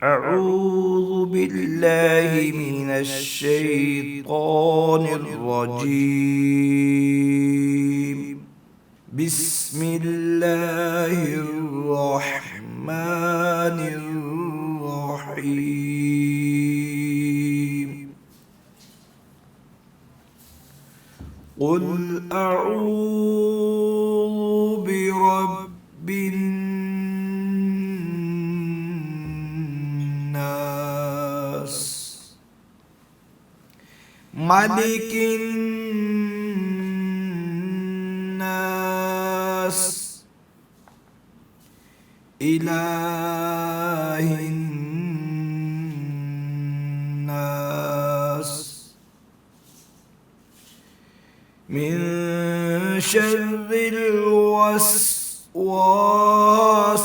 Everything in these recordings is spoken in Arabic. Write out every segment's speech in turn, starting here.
أعوذ بالله من الشيطان الرجيم. بسم الله الرحمن الرحيم. قل أعوذ برب الناس ملك الناس إله الناس من شر الوسواس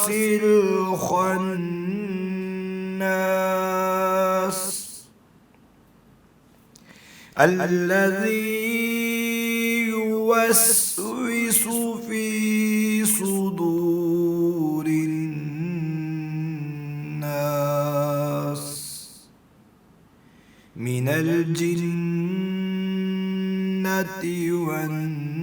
الخناس الذي يوسوس في صدور الناس من الجنة والناس.